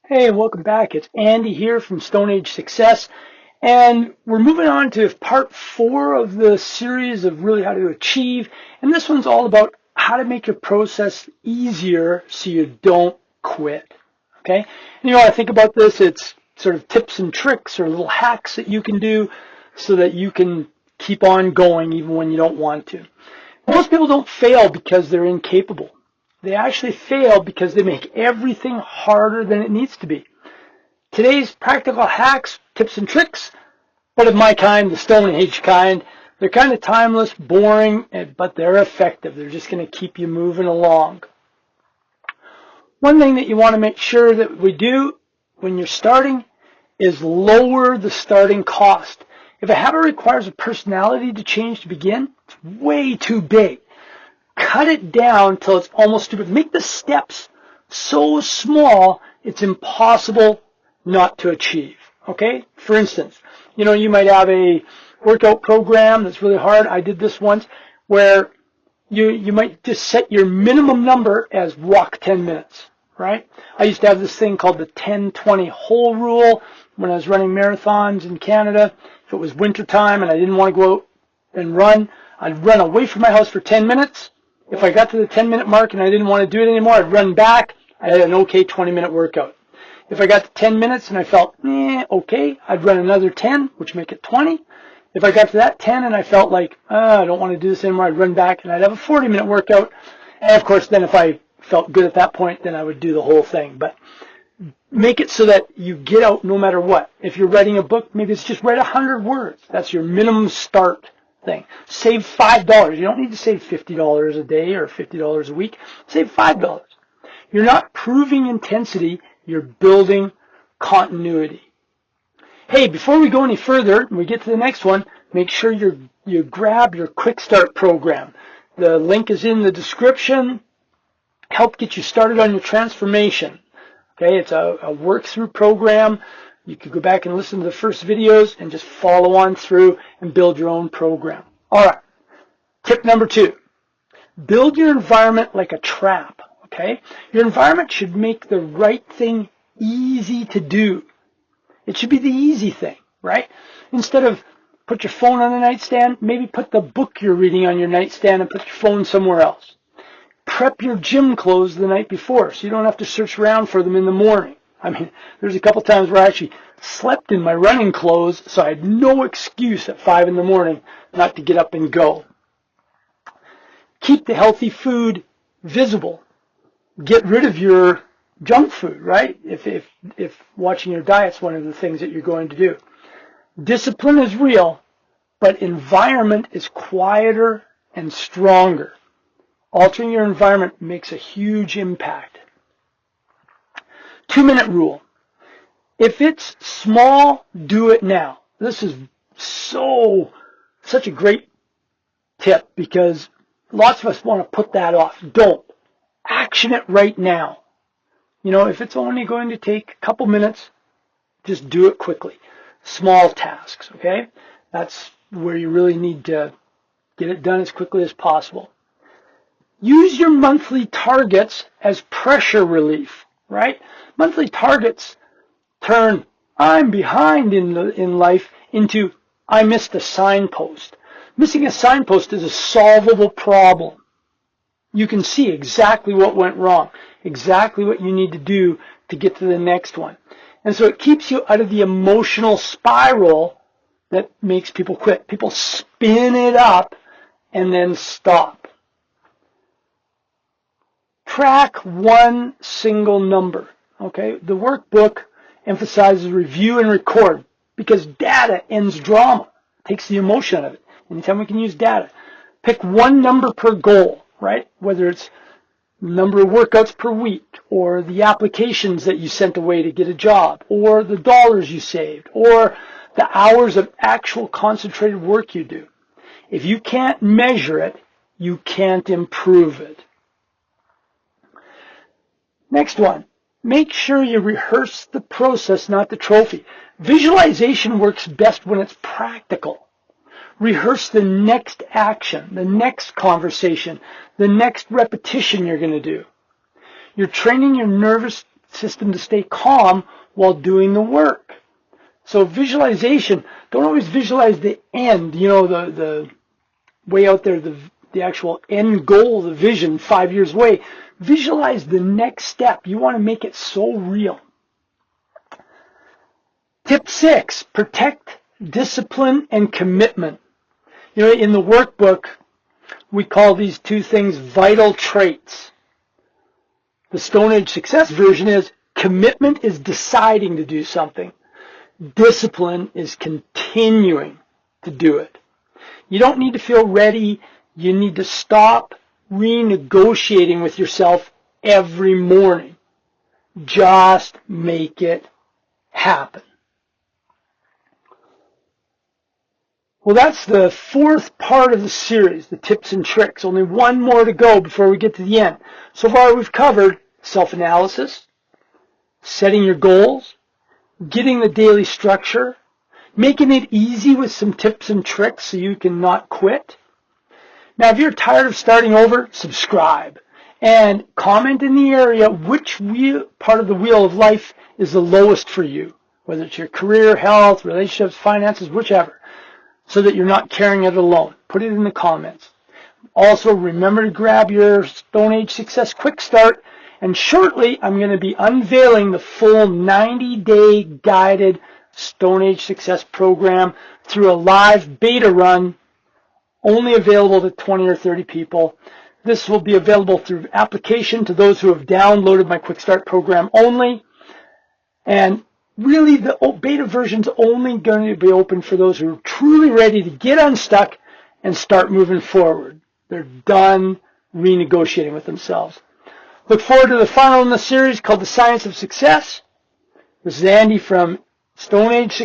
Hey, welcome back. It's Andy here from Stone Age Success, and we're moving on to part 4 of the series of really how to achieve, and this one's all about how to make your process easier so you don't quit. Okay? And I think about this, it's sort of tips and tricks or little hacks that you can do so that you can keep on going even when you don't want to. Most people don't fail because they're incapable. They actually fail because they make everything harder than it needs to be. Today's practical hacks, tips and tricks, but of my kind, the Stone Age kind, they're kind of timeless, boring, but they're effective. They're just going to keep you moving along. One thing that you want to make sure that we do when you're starting is lower the starting cost. If a habit requires a personality to change to begin, it's way too big. Cut it down till it's almost stupid. Make the steps so small it's impossible not to achieve. Okay? For instance, you might have a workout program that's really hard. I did this once where you might just set your minimum number as walk 10 minutes, right? I used to have this thing called the 10-20 whole rule when I was running marathons in Canada. If it was wintertime and I didn't want to go out and run, I'd run away from my house for 10 minutes. If I got to the 10-minute mark and I didn't want to do it anymore, I'd run back. I had an okay 20-minute workout. If I got to 10 minutes and I felt, okay, I'd run another 10, which make it 20. If I got to that 10 and I felt like, I don't want to do this anymore, I'd run back and I'd have a 40-minute workout. And of course, then if I felt good at that point, then I would do the whole thing. But make it so that you get out no matter what. If you're writing a book, maybe it's just write 100 words. That's your minimum start thing. Save $5. You don't need to save $50 a day or $50 a week. Save $5. You're not proving intensity, you're building continuity. Hey, before we go any further, and we get to the next one, make sure you grab your Quick Start program. The link is in the description. Help get you started on your transformation. Okay, it's a work-through program. You could go back and listen to the first videos and just follow on through and build your own program. All right, tip number 2. Build your environment like a trap, okay? Your environment should make the right thing easy to do. It should be the easy thing, right? Instead of put your phone on the nightstand, maybe put the book you're reading on your nightstand and put your phone somewhere else. Prep your gym clothes the night before so you don't have to search around for them in the morning. I mean, there's a couple times where I actually slept in my running clothes, so I had no excuse at 5 in the morning not to get up and go. Keep the healthy food visible. Get rid of your junk food, right? If watching your diet's one of the things that you're going to do. Discipline is real, but environment is quieter and stronger. Altering your environment makes a huge impact. 2-minute rule. If it's small, do it now. This is such a great tip because lots of us want to put that off. Don't. Action it right now. If it's only going to take a couple minutes, just do it quickly. Small tasks, okay? That's where you really need to get it done as quickly as possible. Use your monthly targets as pressure relief, right? Monthly targets turn I'm behind in life into I missed a signpost. Missing a signpost is a solvable problem. You can see exactly what went wrong, exactly what you need to do to get to the next one. And so it keeps you out of the emotional spiral that makes people quit. People spin it up and then stop. Track one single number. Okay, the workbook emphasizes review and record because data ends drama, takes the emotion out of it. Anytime we can use data. Pick one number per goal, right? Whether it's number of workouts per week or the applications that you sent away to get a job or the dollars you saved or the hours of actual concentrated work you do. If you can't measure it, you can't improve it. Next one. Make sure you rehearse the process, not the trophy. Visualization works best when it's practical. Rehearse the next action, the next conversation, the next repetition you're going to do. You're training your nervous system to stay calm while doing the work. So visualization, don't always visualize the end, the way out there, the actual end goal, the vision 5 years away. Visualize the next step. You want to make it so real. Tip 6, protect discipline and commitment. In the workbook, we call these two things vital traits. The Stone Age Success version is commitment is deciding to do something. Discipline is continuing to do it. You don't need to feel ready. You need to stop renegotiating with yourself every morning. Just make it happen. Well, that's the fourth part of the series, the tips and tricks. Only one more to go before we get to the end. So far we've covered self-analysis, setting your goals, getting the daily structure, making it easy with some tips and tricks so you can not quit. Now, if you're tired of starting over, subscribe and comment in the area which part of the wheel of life is the lowest for you, whether it's your career, health, relationships, finances, whichever, so that you're not carrying it alone. Put it in the comments. Also, remember to grab your Stone Age Success Quick Start, and shortly I'm going to be unveiling the full 90-day guided Stone Age Success program through a live beta run, only available to 20 or 30 people. This will be available through application to those who have downloaded my Quick Start program only. And really, the beta version is only going to be open for those who are truly ready to get unstuck and start moving forward. They're done renegotiating with themselves. Look forward to the final in the series called The Science of Success. This is Andy from Stone Age Success.